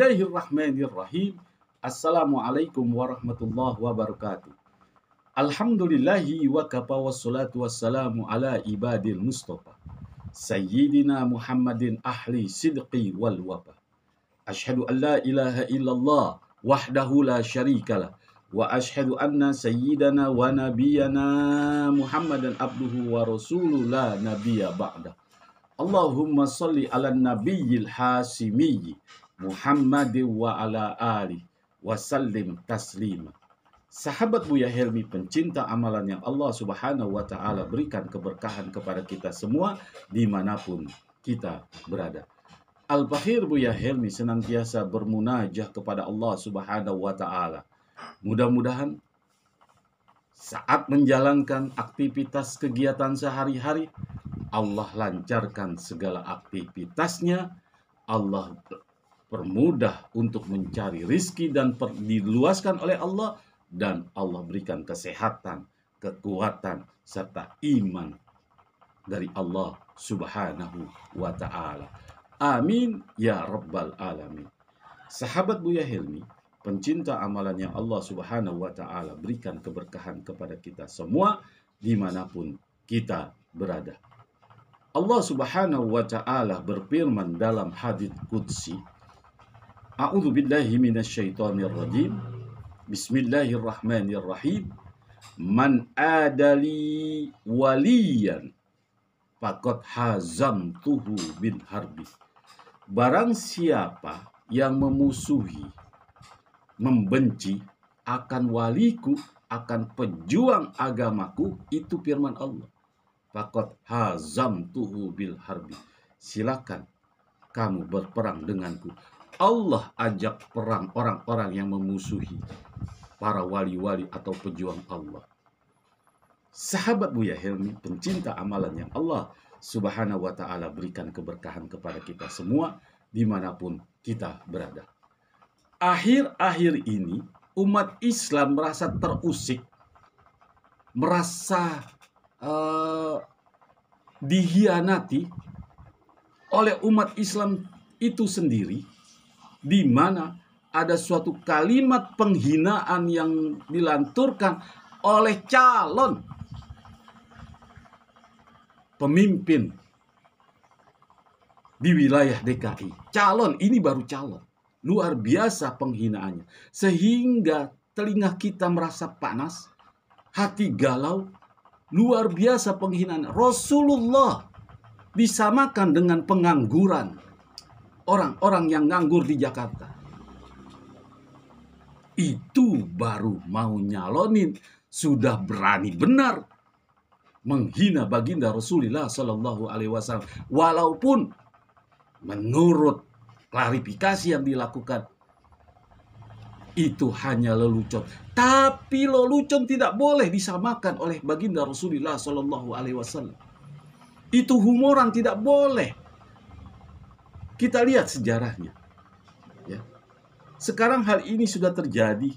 Bismillahirrahmanirrahim. Assalamualaikum warahmatullahi wabarakatuh. Alhamdulillahi wa kafa wassalatu wassalamu ala ibadil mustafa Sayyidina Muhammadin ahli sidqi wal wafa. Ashhadu an la ilaha illallah wahdahu la syarikalah wa ashhadu anna sayyidana wa nabiyana Muhammadan abduhu wa rasuluhu la nabiyya ba'dah. Allahumma salli ala nabiyyil hasimiyyi Muhammadin wa ala ali wa sallim taslima. Sahabat Buya Helmi, pencinta amalan yang Allah Subhanahu wa Ta'ala berikan keberkahan kepada kita semua dimanapun kita berada. Al-Fakhir Buya Helmi senantiasa bermunajah kepada Allah Subhanahu wa Ta'ala. Mudah-mudahan saat menjalankan aktivitas kegiatan sehari-hari, Allah lancarkan segala aktivitasnya, Allah permudah untuk mencari rizki dan diluaskan oleh Allah, dan Allah berikan kesehatan, kekuatan, serta iman dari Allah Subhanahu wa Ta'ala. Amin ya Rabbal Alamin. Sahabat Buya Helmi, pencinta amalan yang Allah Subhanahu wa Ta'ala berikan keberkahan kepada kita semua dimanapun kita berada. Allah Subhanahu wa Ta'ala berfirman dalam hadits qudsi, A'udzu billahi minasyaitonir rajim. Bismillahirrahmanirrahim. Man adali waliyan faqad hazamtuhu bil harbi. Barang siapa yang memusuhi, membenci akan waliku, akan pejuang agamaku, itu firman Allah. Faqad hazamtuhu bil harbi. Silakan kamu berperang denganku. Allah ajak perang orang-orang yang memusuhi para wali-wali atau pejuang Allah. Sahabat Buya Helmi, pencinta amalan yang Allah Subhanahu wa Ta'ala berikan keberkahan kepada kita semua dimanapun kita berada. Akhir-akhir ini umat Islam merasa terusik, merasa dihianati oleh umat Islam itu sendiri, di mana ada suatu kalimat penghinaan yang dilanturkan oleh calon pemimpin di wilayah DKI. Calon, ini baru calon. Luar biasa penghinaannya. Sehingga telinga kita merasa panas, hati galau. Luar biasa penghinaan. Rasulullah disamakan dengan pengangguran. Orang-orang yang nganggur di Jakarta. Itu baru mau nyalonin, sudah berani benar menghina baginda Rasulullah Sallallahu Alaihi Wasallam. Walaupun menurut klarifikasi yang dilakukan itu hanya lelucon, tapi lelucon tidak boleh disamakan oleh baginda Rasulullah Sallallahu Alaihi Wasallam. Itu humoran, tidak boleh. Kita lihat sejarahnya. Ya. Sekarang hal ini sudah terjadi.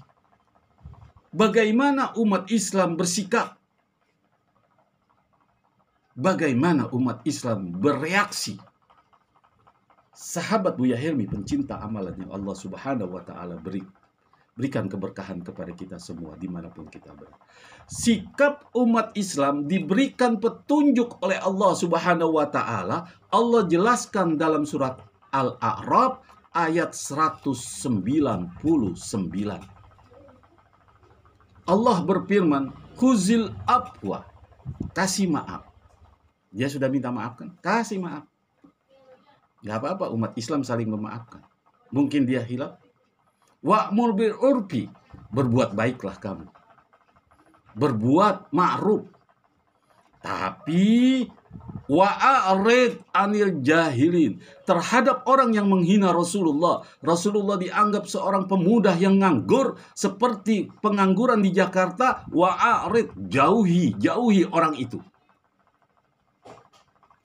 Bagaimana umat Islam bersikap? Bagaimana umat Islam bereaksi? Sahabat Buya Helmi, pencinta amalan yang Allah Subhanahu wa Ta'ala berikan keberkahan kepada kita semua dimanapun kita berada. Sikap umat Islam diberikan petunjuk oleh Allah Subhanahu wa Ta'ala. Allah jelaskan dalam surat Al-A'raf ayat 199. Allah berfirman, khuzil afwa, kasih maaf. Dia sudah minta maaf kan? Kasih maaf. Gak apa-apa, umat Islam saling memaafkan. Mungkin dia hilaf. Wa'mur bil urfi, berbuat baiklah kamu. Berbuat ma'ruf. Tapi wa'arid anil jahilin, terhadap orang yang menghina Rasulullah. Rasulullah dianggap seorang pemuda yang nganggur seperti pengangguran di Jakarta. Wa'arid, jauhi orang itu.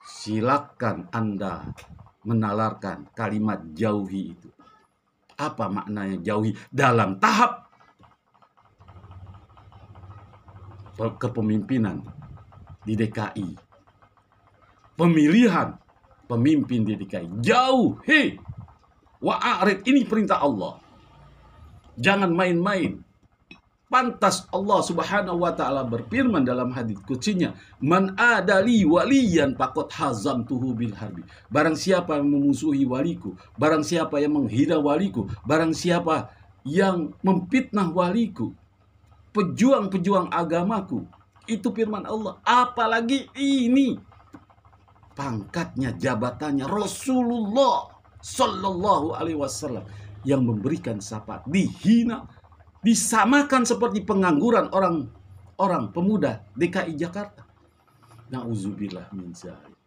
Silakan Anda menalarkan kalimat jauhi itu. Apa maknanya jauhi? Dalam tahap kepemimpinan di DKI, pemilihan pemimpin di DKI, jauhi Wa'arid, ini perintah Allah. Jangan main-main. Pantas Allah Subhanahu wa taala berfirman dalam hadits qudsinya, "Man adali waliyan faqad hazamtuhu bil harbi." Barang siapa yang memusuhi waliku, barang siapa yang menghina waliku, barang siapa yang memfitnah waliku, pejuang-pejuang agamaku, itu firman Allah. Apalagi ini pangkatnya, jabatannya Rasulullah Sallallahu Alaihi Wasallam yang memberikan syafaat, dihina, disamakan seperti pengangguran orang pemuda DKI Jakarta. Nauzubillah min dzalik.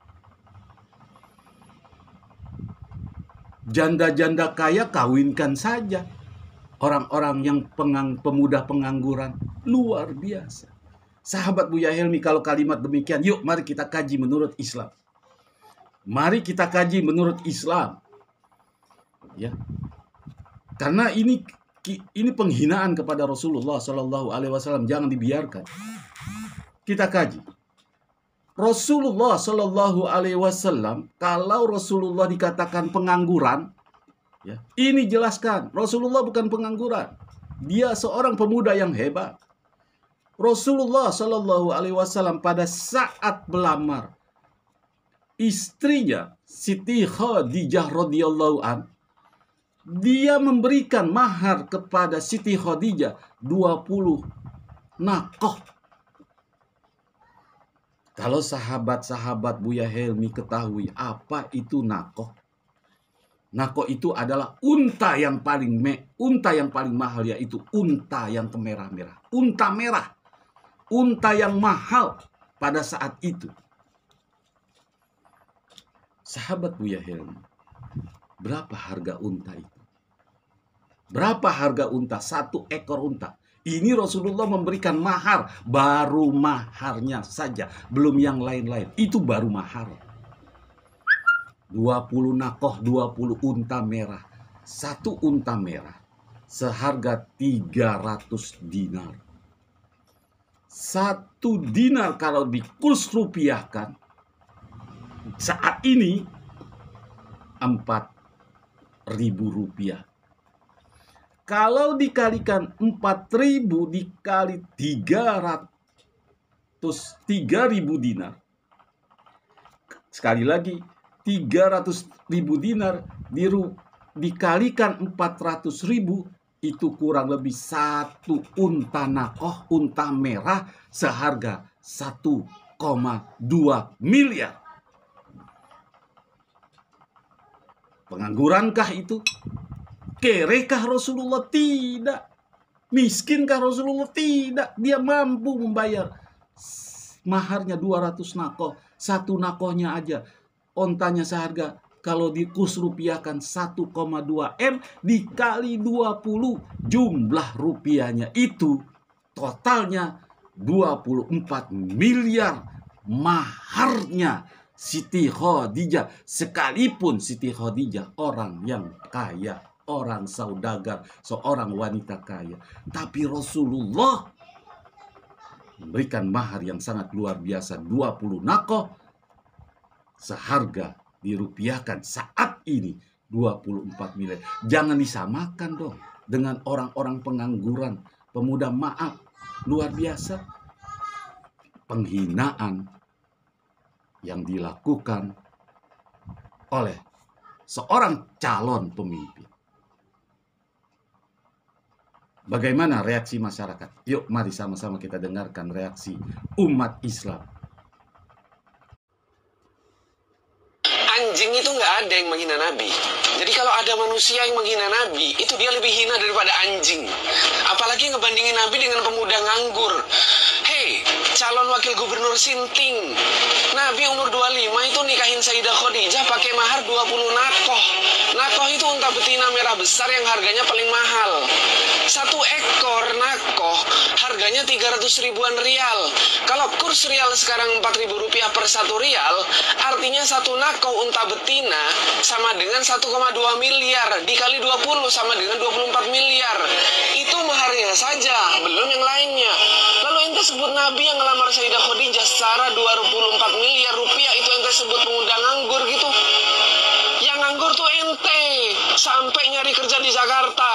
Janda-janda kaya kawinkan saja orang-orang yang pemuda pengangguran. Luar biasa. Sahabat Buya Helmi, kalau kalimat demikian, yuk mari kita kaji menurut Islam. Mari kita kaji menurut Islam. Ya. Karena ini penghinaan kepada Rasulullah Sallallahu Alaihi Wasallam, jangan dibiarkan. Kita kaji. Rasulullah Sallallahu Alaihi Wasallam, kalau Rasulullah dikatakan pengangguran, ya, ini jelaskan Rasulullah bukan pengangguran. Dia seorang pemuda yang hebat. Rasulullah Sallallahu Alaihi Wasallam pada saat melamar istrinya Siti Khadijah radhiyallahu an, dia memberikan mahar kepada Siti Khadijah 20 nakoh. Kalau sahabat-sahabat Buya Helmi ketahui apa itu nakoh. Nakoh itu adalah unta yang paling mahal, yaitu unta yang merah-merah. Unta merah. Unta yang mahal pada saat itu. Sahabat Buya Helmi, berapa harga unta itu? Berapa harga unta? 1 ekor unta. Ini Rasulullah memberikan mahar. Baru maharnya saja. Belum yang lain-lain. Itu baru mahar. 20 nakoh, 20 unta merah. 1 unta merah seharga 300 dinar. 1 dinar kalau dikurs rupiahkan saat ini 4.000 rupiah. Kalau dikalikan 4.000 dikali 3.000 dinar. Sekali lagi, 300.000 dinar dikalikan 400.000, itu kurang lebih 1 unta nakoh, unta merah seharga 1,2 miliar. Penganggurankah itu? Kerekah Rasulullah? Tidak. Miskinkah Rasulullah? Tidak. Dia mampu membayar maharnya 200 nakoh. 1 nakohnya aja ontanya seharga, kalau dikurs rupiahkan 1,2 M dikali 20 jumlah rupiahnya itu totalnya 24 miliar maharnya Siti Khadijah. Sekalipun Siti Khadijah orang yang kaya, orang saudagar, seorang wanita kaya, tapi Rasulullah memberikan mahar yang sangat luar biasa, 20 nakoh seharga dirupiahkan saat ini 24 miliar. Jangan disamakan dong dengan orang-orang pengangguran, pemuda. Maaf, luar biasa penghinaan yang dilakukan oleh seorang calon pemimpin. Bagaimana reaksi masyarakat? Yuk mari sama-sama kita dengarkan reaksi umat Islam. Anjing itu nggak ada yang menghina Nabi. Jadi kalau ada manusia yang menghina Nabi, itu dia lebih hina daripada anjing. Apalagi ngebandingin Nabi dengan pemuda nganggur. Hei, calon wakil gubernur Sinting, Nabi umur 25 itu nikahin Sayyidah Khadijah pakai mahar 20 nakoh. Nakoh itu unta betina merah besar yang harganya paling mahal. 1 ekor nakoh harganya 300 ribuan rial. Kalau kurs rial sekarang 4.000 rupiah per 1 rial, artinya 1 nakoh unta betina sama dengan 1,2 miliar. Dikali 20 sama dengan 24 miliar. Itu maharnya saja, belum yang lainnya. Lalu ente sebut Nabi yang ngelamar Sayyidah Khadijah secara 24 miliar rupiah, itu ente sebut pemuda nganggur gitu. Yang nganggur tuh ente. sampai nyari kerja di Jakarta,